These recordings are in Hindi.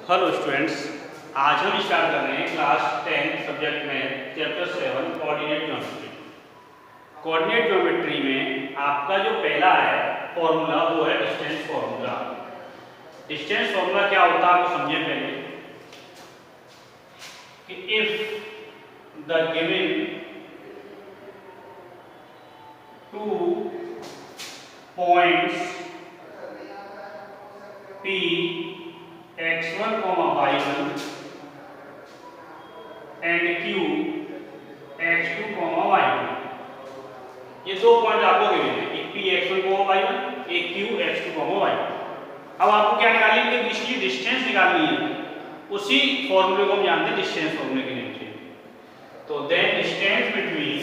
हेलो स्टूडेंट्स, आज हम स्टार्ट कर रहे हैं क्लास 10 सब्जेक्ट में chapter 7 coordinate geometry. Coordinate geometry में आपका जो पहला है फॉर्मूला वो है डिस्टेंस फॉर्मूला। डिस्टेंस फॉर्मूला क्या होता है आपको समझे पहले कि if the given two points P x1, y1 and Q x2, y2, ये दो पॉइंट आपको गिवन है, एक P x1, y1, एक Q x2, y2। अब आपको क्या निकालनी है, बीच की डिस्टेंस निकालनी है। उसी फॉर्मूले को हम जानते हैं डिस्टेंस फॉर्मूले के नीचे। तो then distance between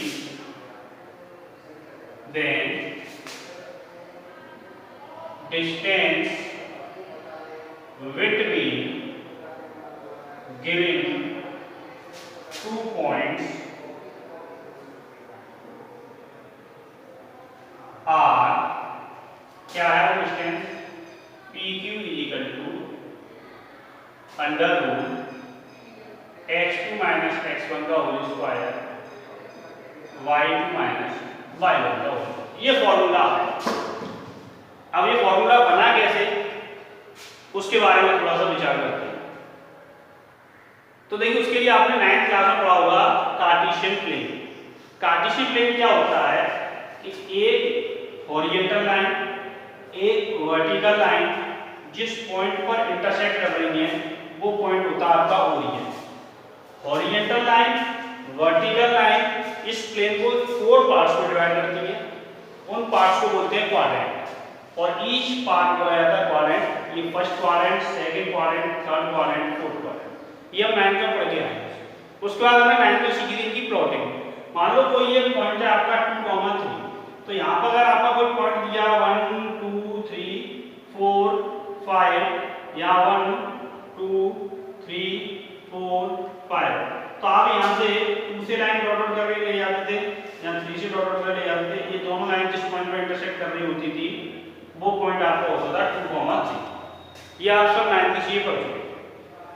between given 2 points are क्या है वो distance PQ equal to under root x2 minus x1 का whole square y2 minus y1 का होल। ये फॉर्मूला है। अब ये फॉर्मूला बना कैसे उसके बारे में थोड़ा सा विचार करते हैं। तो देखिए उसके लिए आपने 9th क्लास में पढ़ा होगा कार्टेशियन प्लेन। कार्टेशियन प्लेन क्या होता है कि एक हॉरिजॉन्टल लाइन एक वर्टिकल लाइन जिस पॉइंट पर इंटरसेक्ट कर रही है वो पॉइंट होता है आपका origin. Horizontal line vertical line इस प्लेन को 4 पार्ट्स में डिवाइड करती है। उन पार्ट्स को बोलते हैं क्वाड्रेंट और ईच पार्ट को आता है क्वाड्रेंट। ये first quadrant, second quadrant, third quadrant, fourth quadrant. ये हम 9th में पढ़ के आए हैं। उसके बाद हमने 9th में सीखी थी की प्लॉटिंग। मान लो कोई एक पॉइंट है आपका 2, 3। तो यहाँ पर अगर आपका कोई पॉइंट दिया 1, 2, 3, 4, 5 या 1, 2, 3, 4, 5 तो आप यहाँ से 2 से लाइन डॉट डॉट करके ले जाते थे या 3 से डॉट डॉट करके ले जाते थे। ये दोनों लाइन जिस पॉइंट पर इंटरसेक्ट कर रही होती थी वो पॉइंट आपका होता था 2, 3। ये आप सब 9th से पढ़ चुके।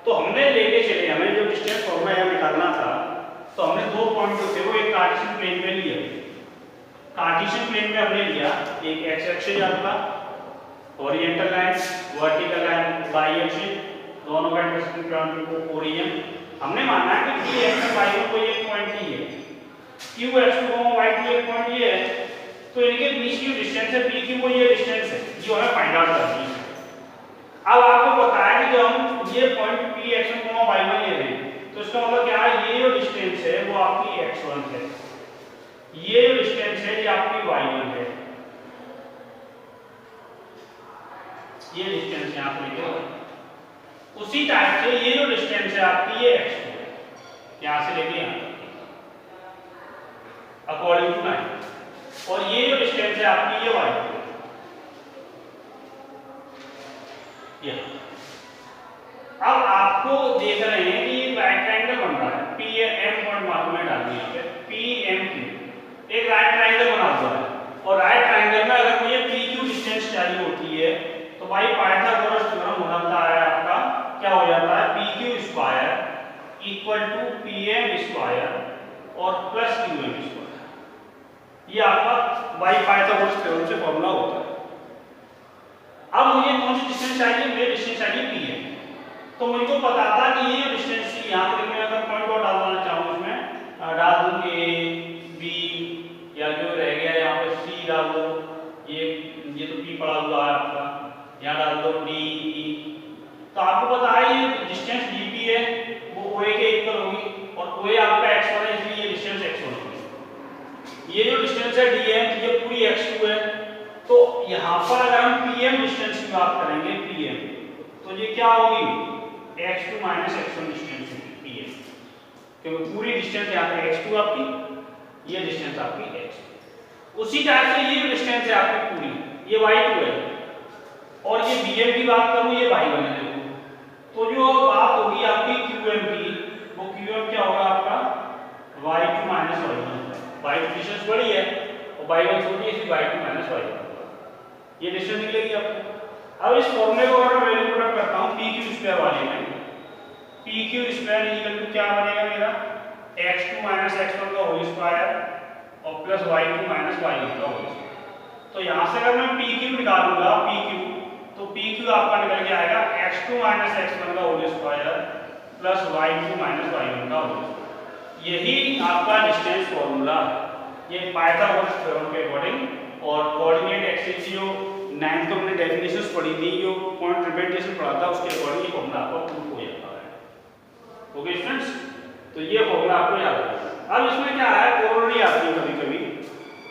तो हमने लेके चले, हमें जो डिस्टेंस फॉर्मूला निकालना था तो हमने दो पॉइंट जो थे वो एक कार्टेशियन प्लेन में लिया। कार्टेशियन प्लेन में हमने लिया एक एक्स एक्सिस आपका horizontal line, vertical line Y axis, दोनों का इंटरसेक्शन पॉइंट को ओरिजिन। हमने माना है कि p x और y को एक पॉइंट ही है, q x2 y2 एक पॉइंट ये है। तो इनके बीच की डिस्टेंस है pq, वो ये डिस्टेंस है जो हमें फाइंड आउट करनी है। अब आपको पता है कि जब हम ये पॉइंट p x1 y1 ले रहे हैं तो इसका मतलब क्या है, ये जो डिस्टेंस है वो आपकी x1 है, ये जो डिस्टेंस है ये आपकी y1 है, ये डिस्टेंस यहां पे लेके उसी टाइप से ये जो डिस्टेंस है आपकी ये x2 है, यहां से लेके यहां अकॉर्डिंग टू लाइन। और ये जो डिस्टेंस है आपकी ये y2 है। ये अब आपको देख रहे हैं कि ये राइट ट्रायंगल बन रहा है। पी एम पॉइंट मार्क में डालनी है यहाँ पे PMQ एक राइट ट्रायंगल बना हुआ है। और राइट ट्रायंगल में अगर मुझे PQ डिस्टेंस चाहिए होती है तो भाई पाइथागोरस थ्योरम बनाता है आपका, क्या हो जाता है PQ square equal to PM square और प्लस QM स्क्वायर। ये आपका बाई पाइथागोरस थ्योरम से फॉर्मूला होता है। अब मुझे कौन सी डिस्टेंस चाहिए, मुझे डिस्टेंस चाहिए PM। तो मुझको पता था कि ये डिस्टेंस C, यहाँ पे मैं अगर पॉइंट और डालना चाहूँ इसमें डाल दूँ A, B या जो रह गया यहाँ पे C डाल दो, ये तो P पड़ा हुआ है आपका, यहाँ डाल दो D, E। तो आपको पता है ये डिस्टेंस DP है वो OA के इक्वल होगी और OA आपका x1 है इसलिए ये डिस्टेंस x1 होगी। ये जो डिस्टेंस है DM ये पूरी x2 है। तो यहाँ पर अगर हम PM डिस्टेंस की बात करेंगे PM तो ये क्या होगी x2 माइनस x1 डिस्टेंस होगी PM, क्योंकि पूरी डिस्टेंस यहाँ पे x2 आपकी, ये डिस्टेंस आपकी x। उसी टाइप से ये डिस्टेंस है आपकी पूरी ये y2 है और ये BM की बात करूँ ये y1 है। तो जो बात होगी आपकी QM की वो QM क्या होगा आपका y2 minus y1। y2 distance बड़ी है और y1 छोटी है इसलिए y2 माइनस y1 ये डिस्टेंस निकलेगी आपको। अब इस फॉर्मूले को अगर मैं वैल्यू पुट करता हूं p क्यू स्क्वायर वाले में P Q square equal to क्या बनेगा मेरा x2 माइनस x1 का होल स्क्वायर और प्लस y2 माइनस y1 का होल स्क्वायर। तो यहाँ से अगर मैं पी क्यू निकालूंगा पी क्यू, तो पी क्यू आपका निकल के आएगा x2 माइनस x1 का whole square plus y2 minus y1 का होल स्क्वायर। यही आपका डिस्टेंस फॉर्मूला ये पाइथागोरस थ्योरम के अकॉर्डिंग और कोऑर्डिनेट एक्सिस जो 9th में हमने डेफिनेशंस पढ़ी थी, जो पॉइंट रिप्रेजेंटेशन पढ़ा था, उसके अकॉर्डिंग ये फॉर्मूला आपको प्रूफ हो जाता है। ओके स्टूडेंट्स, तो ये फॉर्मूला आपको याद रखना। अब इसमें क्या है, कोरोलरी आती है कभी कभी।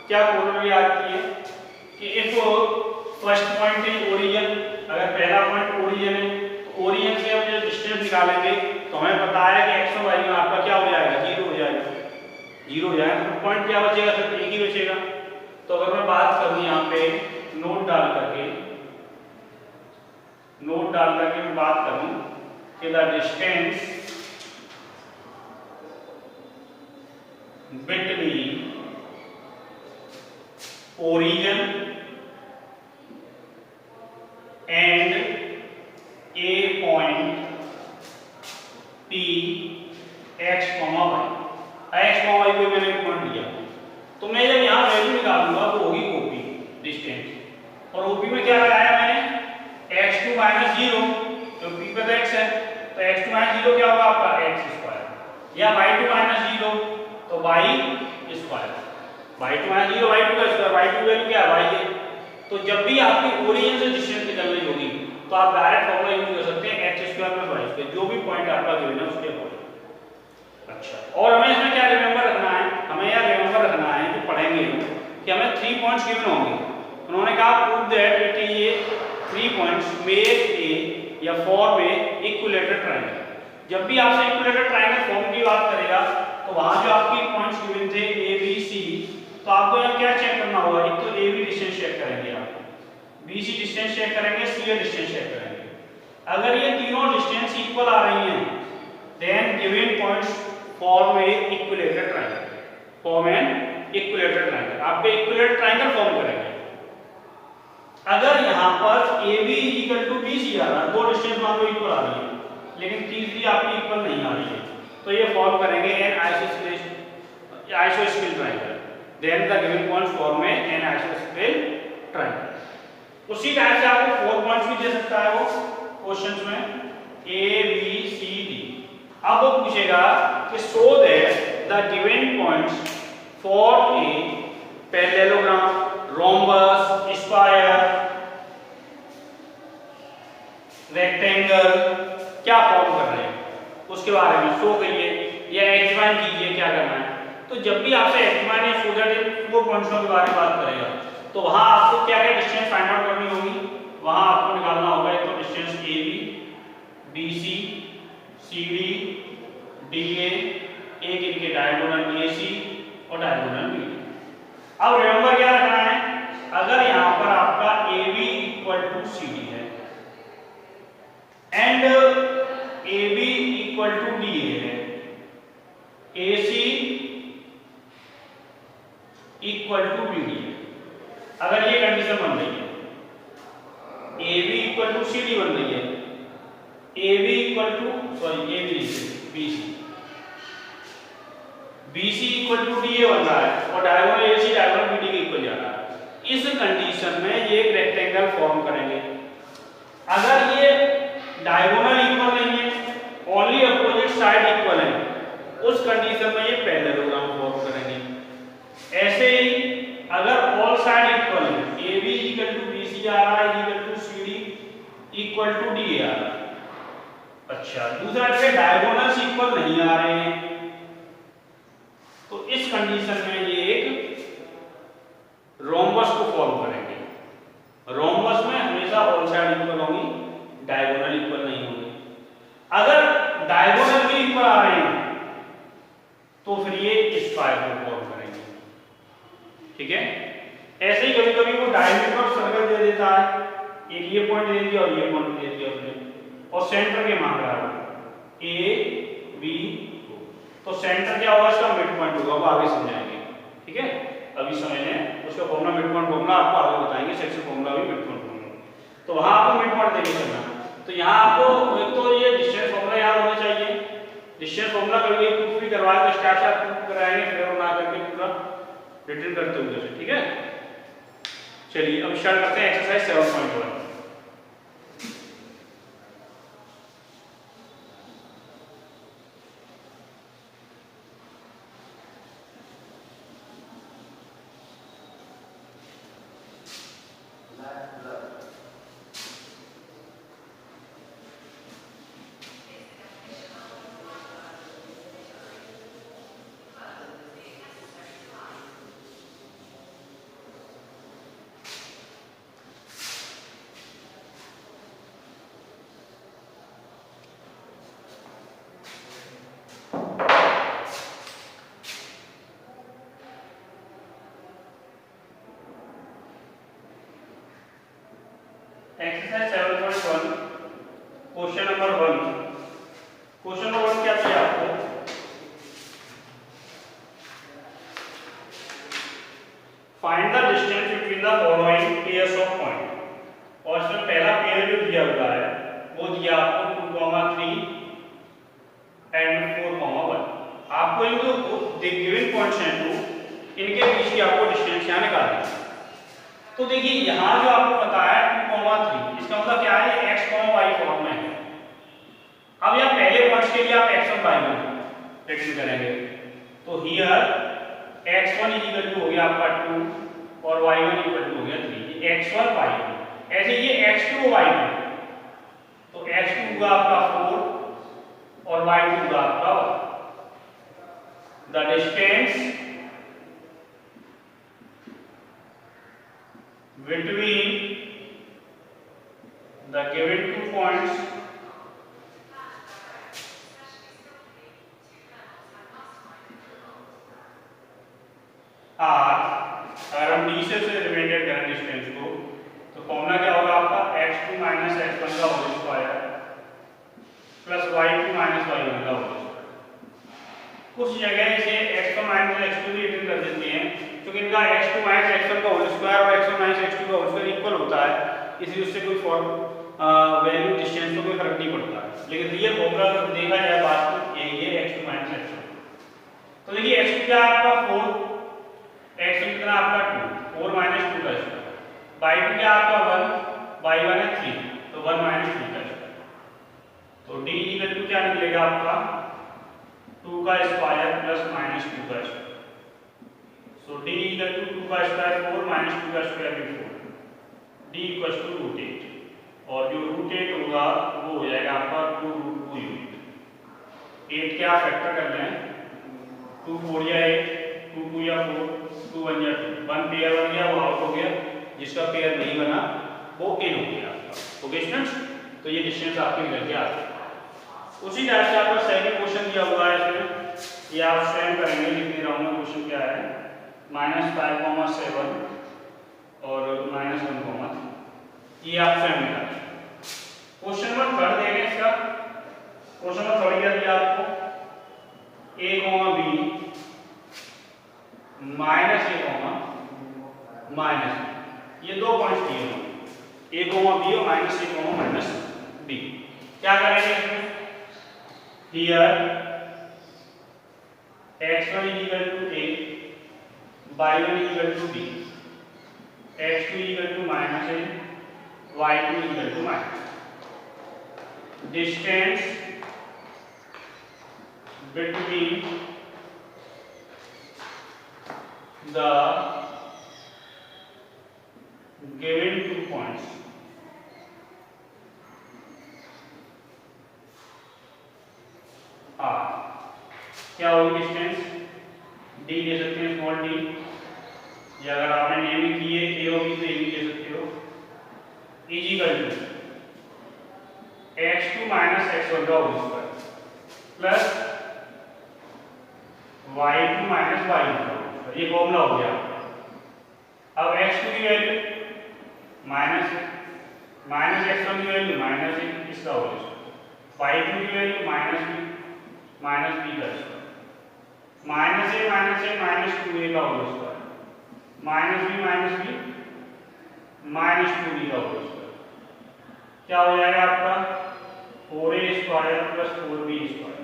क्या कोरोलरी आती है कि if first point is origin, अगर पहला पॉइंट ओरिजिन है तो ओरिजिन से हम जो डिस्टेंस निकालेंगे तो हमें पता है कि x और y में आपका क्या हो जाएगा, 0 हो जाएगा। 0 हो जाएगा तो पॉइंट क्या बचेगा, सिर्फ एक ही बचेगा। तो अगर मैं बात करूं यहाँ पे नोट डाल करके मैं बात करूं कि the distance between origin and a point p x, y। x, y को मैंने पॉइंट लिया तो मैं जब यहाँ वैल्यू निकालूंगा तो होगी ओपी डिस्टेंस, और ओपी में क्या लगाया मैंने x2 माइनस 0, तो p पे तो x है तो x2 माइनस 0 क्या होगा आपका x स्क्वायर, या y2 माइनस 0 तो y square, y2 minus 0 y2 का स्क्वायर, y2 वैल्यू क्या है y है। तो जब भी आपकी ओरिजिन से डिस्टेंस निकलनी होगी तो आप डायरेक्ट फॉर्मूला यूज कर सकते हैं x square plus y square, जो भी पॉइंट आपका गिवन है उसके अकॉर्डिंग। अच्छा, और हमें इसमें क्या रिमेंबर रखना है, हमें यह रिमेंबर रखना है जो पढ़ेंगे कि हमें 3 पॉइंट्स गिवन होंगे। उन्होंने कहा प्रूव दैट इट इज ये 3 पॉइंट्स मेक ए या फॉर्म ए इक्विलेटरल ट्रायंगल। जब भी आपसे इक्विलेटरल ट्रायंगल फॉर्म की बात करेगा तो वहां जो आपकी पॉइंट्स गिवन थे ए बी सी, तो आपको यहाँ क्या चेक करना होगा, एक तो ए बी डिस्टेंस चेक करेंगे आप, बी सी डिस्टेंस चेक करेंगे, सी ए डिस्टेंस चेक करेंगे। अगर ये तीनों डिस्टेंस इक्वल आ रही हैं then given points form a equilateral triangle, form an equilateral triangle, आपके इक्विलेटरल ट्रायंगल फॉर्म करेंगे। अगर यहाँ पर A B equal to B C आ रहा है, दो डिस्टेंस मान लो इक्वल आ रही है लेकिन तीसरी आपकी इक्वल नहीं आ रही है, तो ये फॉर्म करेंगे N आइसोस्केल triangle, then the given points form an आइसोस्केल triangle. उसी टाइप से आपको 4 पॉइंट्स भी दे सकता है वो क्वेश्चंस में ए बी सी डी। अब वो पूछेगा कि so that the given points for a parallelogram, rhombus, square, rectangle क्या फॉर्म कर रहे हैं उसके बारे में शो करिए या एक्सपांड कीजिए, क्या करना है। तो जब भी आपसे एक्सपांड या शो दैट 4 पॉइंट्स के बारे में बात करेगा तो वहां आपको क्या क्या डिस्टेंस फाइंड आउट करनी होगी, वहां आपको निकालना होगा एक तो distance A B, B C, C D, D A, एक इनके डायगोनल ए सी और डायगोनल बी। अब रिमेंबर क्या रखना है, अगर यहां पर आपका A B equal to C D है and A B equal to D A है, A C equal to B D है, अगर ये कंडीशन बन रही है, A B equal to C D बन रही है, A B equal to sorry A B B C, B C equal to D A बन रहा है और diagonal A C diagonal B D के इक्वल जा रहा है। इस कंडीशन में ये एक रेक्टेंगल फॉर्म करेंगे। अगर ये डायगोनल इक्वल नहीं है, ओनली अपोजिट साइड इक्वल है, उस कंडीशन में ये पैरेललोग्राम फॉर्म करेंगे। ऐसे ही अगर ऑल साइड इक्वल है, A B equal to B C आ रहा है equal to C D equal to D A आ रहा है। अच्छा, दूसरा से डायगोनल्स इक्वल नहीं आ रहे हैं तो इस कंडीशन में ये एक रोम्बस को फॉर्म करेंगे। रोम्बस में हमेशा ऑल साइड इक्वल होंगी, डायगोनल इक्वल नहीं होंगी। अगर डायगोनल भी इक्वल आ रहे हैं तो फिर ये स्क्वायर को फॉर्म करेंगे। ठीक है, ऐसे ही कभी कभी वो डायमीटर ऑफ सर्कल दे देता है, एक ये पॉइंट दे दिया और ये पॉइंट दे दिया उसने, और सेंटर के मांग रहा है ए बी, तो सेंटर क्या होगा, इसका मिड पॉइंट होगा, वो आगे समझाएंगे। ठीक है, अभी समझ लें उसका फॉर्मूला, मिड पॉइंट फॉर्मूला आपको आगे बताएंगे, सेक्शन फॉर्मूला भी मिड पॉइंट फॉर्मूला। तो वहां आपको मिड पॉइंट देके चलना। तो यहाँ आपको एक तो ये डिस्टेंस फॉर्मूला याद होना चाहिए डिस्टेंस फॉर्मूला कभी प्रूफ भी करवाए तो स्टार्ट से आप प्रूफ कराएंगे, फिर और ना करके पूरा रिटर्न करते हो उधर से, ठीक है। चलिए अब स्टार्ट करते हैं exercise 7.1। Exercise 7.1 question number 1। Question number 1 क्या चाहिए आपको? Find the distance between the following pairs of point. और इसमें पहला पेयर जो दिया हुआ है वो दिया आपको 2,3 एंड 4,1। आपको इन जो गिवन पॉइंट्स हैं तो इनके बीच की आपको डिस्टेंस यहाँ निकालनी है। तो देखिए यहाँ जो आपको बताया 2,3, इसका मतलब क्या है, x, y फॉर्म में है। अब यहाँ पहले पॉइंट्स के लिए आप x1 y1 रिटर्न करेंगे, तो हियर x1 इक्वल टू हो गया आपका 2 और y1 इक्वल टू हो गया 3, x1 y1। ऐसे ये x2 y2, तो x2 होगा आपका 4 और y2 होगा आपका 1। The distance between the given 2 points are, अगर हम d से रिलेटेड करें डिस्टेंस को तो फॉर्मूला क्या होगा आपका x2 माइनस x1 का whole square plus y2 minus y1 का होल स्क्वायर। कुछ जगह इसे x1 माइनस x2 भी रिटर्न कर देते हैं क्योंकि इनका x2 माइनस x1 का होल स्क्वायर और x1 माइनस x2 का होल स्क्वायर इक्वल होता है, इसलिए उससे कोई वैल्यू डिस्टेंस को कोई फर्क नहीं पड़ता है। लेकिन रियल फॉर्मूला अगर देखा जाए वास्तव यही है x2 माइनस x1। तो देखिए x2 क्या आपका 4, x1 कितना आपका 2, 4 माइनस 2 का स्क्वायर, y2 क्या आपका 1, y1 है 3, तो 1 माइनस 2 का स्क्वायर। तो d इक्वल टू क्या निकलेगा आपका 2 का स्क्वायर प्लस माइनस 2 का square. So d equal to 2 का स्क्वायर 4 माइनस 2 का स्क्वायर भी 4, d इक्वल टू रूट 8, और जो रूट 8 होगा वो हो जाएगा आपका 2 रूट 2 यूनिट। 8 क्या फैक्टर कर लें, 2 4 या 8, 2 2 या 4, 2 1 या 2, 1 पेयर बन गया वो आउट हो गया, जिसका पेयर नहीं बना वो इन हो गया आपका। ओके स्टूडेंट्स, तो ये डिस्टेंस आपके निकल के आ गया। उसी टाइप से आपका सेकंड क्वेश्चन दिया हुआ है, इसमें ये आप स्वयं करेंगे, लिख नहीं रहा हूँ मैं क्वेश्चन क्या है, -5,7 और -1,3, ये आप स्वयं निकालें। क्वेश्चन नंबर 3 देंगे इसका। क्वेश्चन नंबर 3 क्या दिया आपको, a, b minus a, minus b, ये दो पॉइंट्स दिए हैं a, b और माइनस a, माइनस b। क्या करेंगे इसमें, here x1 equal to a, y1 equal to b, x2 equal to minus a, y2 equal to minus. Distance between the given 2 points are, क्या होगी डिस्टेंस, d ले सकते हैं स्मॉल d, या अगर आपने नेम ही किए a और b तो a भी ले सकते हो, is equal to x2 minus x1 का whole square plus y2 minus y1 का होल स्क्वायर। ये फॉर्मूला हो गया। अब x2 की वैल्यू माइनस x1 की वैल्यू माइनस इसका होल स्क्वायर, y2 की वैल्यू माइनस b का square, minus a minus 2a का whole square, minus b minus 2b का होल स्क्वायर। क्या हो जाएगा आपका 4a square plus 4b square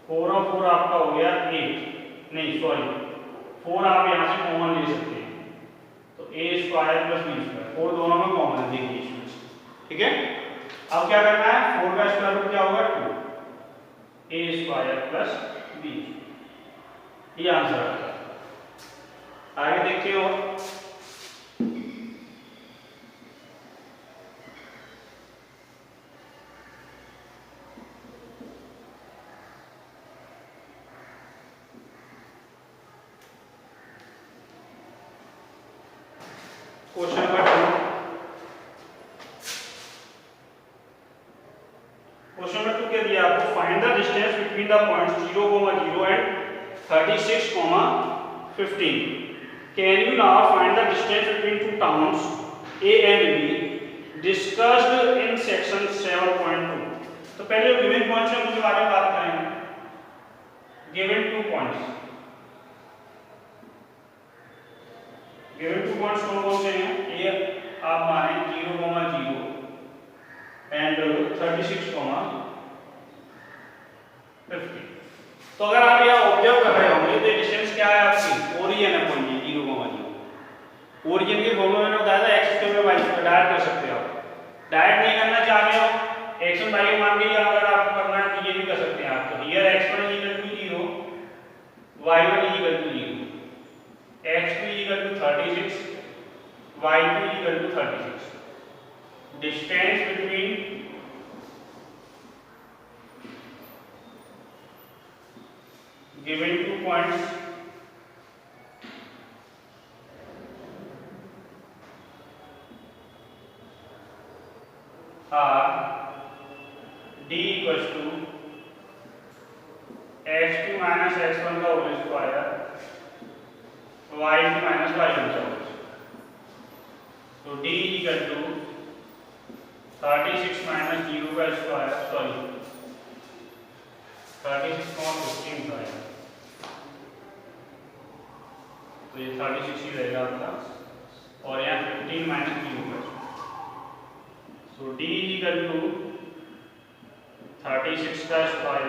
4 और 4 आपका हो गया 8, नहीं सॉरी 4 आप यहाँ से कॉमन ले सकते हैं, तो a square plus b square, 4 दोनों में कॉमन है, देखिए इसमें, ठीक है। अब क्या करना है, 4 का स्क्वायर रूट क्या होगा 2, a स्क्वायर प्लस b, ये आंसर आता है। आगे देखते हो, क्वेश्चन नंबर 2। क्वेश्चन नंबर 2 क्या दिया आपको, find the distance between the points 0, 0 and 36, 15। Can you now find the distance between two towns A and B discussed in section 7.2। तो पहले गिवन पॉइंट्स हम उसके बारे में बात करेंगे। गिवन 2 पॉइंट्स, गिवन 2 पॉइंट्स कौन कौन से हैं, ये आप माने 0, 0 एंड 36, 50। तो अगर आप यह ऑब्जर्व कर रहे होंगे तो डिस्टेंस क्या है आपकी, ओरिजिन अपॉन ये 0, 0। ओरिजिन के फॉर्मूला मैंने बताया था x square by y square, direct कर सकते हो आप। डायरेक्ट नहीं करना चाह रहे हो x1 y मान के, या अगर आपको करना है तो ये भी कर सकते हैं आप। तो here x1 0, y1 0, x2 36, y2 36। Distance between given 2 points are d equals to x2 minus x1 का whole square, y2 minus y1 का होल। तो d इक्वल टू 36 माइनस 0 का स्क्वायर, सॉरी 36 कॉमा 15 का है, तो ये 36 ही रहेगा आपका, और यहाँ 15 माइनस 0 का। सो d इक्वल टू 36 का स्क्वायर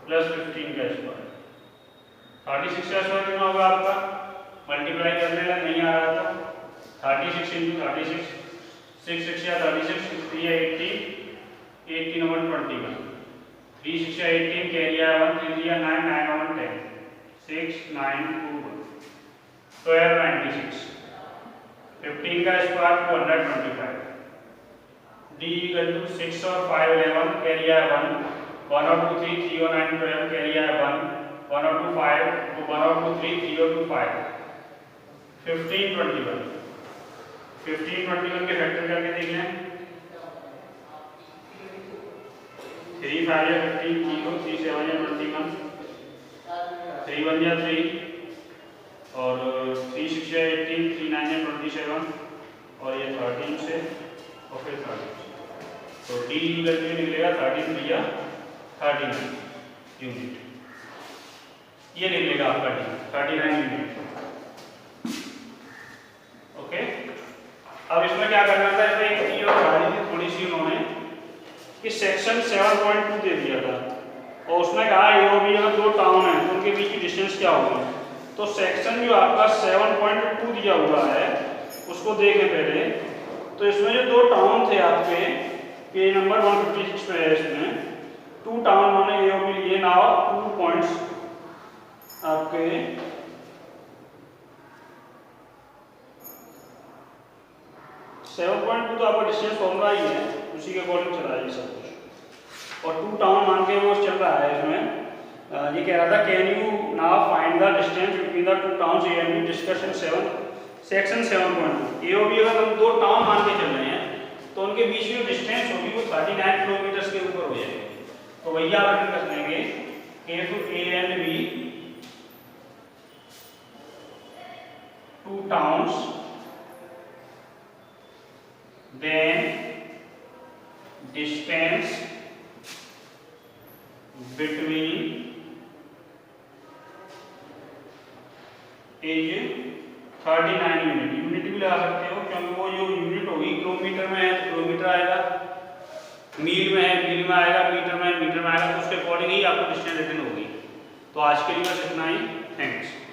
प्लस 15 का स्क्वायर। 36 का स्क्वायर कितना होगा आपका, मल्टीप्लाई करने का नहीं आ रहा था, 36 इंटू 36, 6 6 या 36, 3 या 18, 18 over 21, 3 6 या 18, कैरी आया 1, 3 या 9, 9 over 10, 6 9 2 12 96, 15 का स्क्वायर 225। d इक्वल टू 6 और 5 11, कैरी आया 1, 1 और 2 3, 3 और 9 12, कैरी आया 1, 1 और 2 5, 1 और 2 3, 3 और 2 5, 15 21। 15 21 के फैक्टर करके देख लें, 3 5 या 15, 0 3 7 या 21, 3 1 या 3, और 3 6 या 18, 3 9 या 27, और ये 13 से और फिर 30। तो d इक्वल टू निकलेगा 13 3 या 39 यूनिट, ये निकलेगा आपका d 39 यूनिट। ओके, अब इसमें क्या करना था, इसमें एक चीज और बढ़ानी थी थोड़ी सी, उन्होंने कि सेक्शन 7.2 दे दिया था और उसमें कहा ए और बी अगर दो टाउन है तो उनके बीच की डिस्टेंस क्या होगी। तो सेक्शन जो आपका 7.2 दिया हुआ है उसको देखें पहले। तो इसमें जो दो टाउन थे आपके, पेज नंबर 156 पे है, इसमें 2 टाउन माने ए और बी लिए नाउ 2 पॉइंट्स आपके तो आपका डिस्टेंस फॉर्मूला ही है, उसी के अकॉर्डिंग चल रहा है ये सब कुछ। और 2 टाउन मान के वो चल रहा है इसमें। ये कह रहा था can you now find the distance between the 2 towns A and B discussion 7 section 7.2। A और बी अगर हम 2 टाउन मान के चल रहे हैं तो उनके बीच में डिस्टेंस होगी वो 39 किलोमीटर के ऊपर हो जाएगी। तो भैया आप कर लेंगे if A and B 2 towns then distance between is 39 unit. Unit भी लगा सकते हो क्योंकि वो जो यूनिट होगी किलोमीटर में है तो किलोमीटर आएगा, मील में है मील में आएगा, मीटर में है मीटर में आएगा, तो उसके अकॉर्डिंग ही आपको क्वेश्चन रिटर्न होगी। तो आज के लिए बस इतना ही। थैंक्स।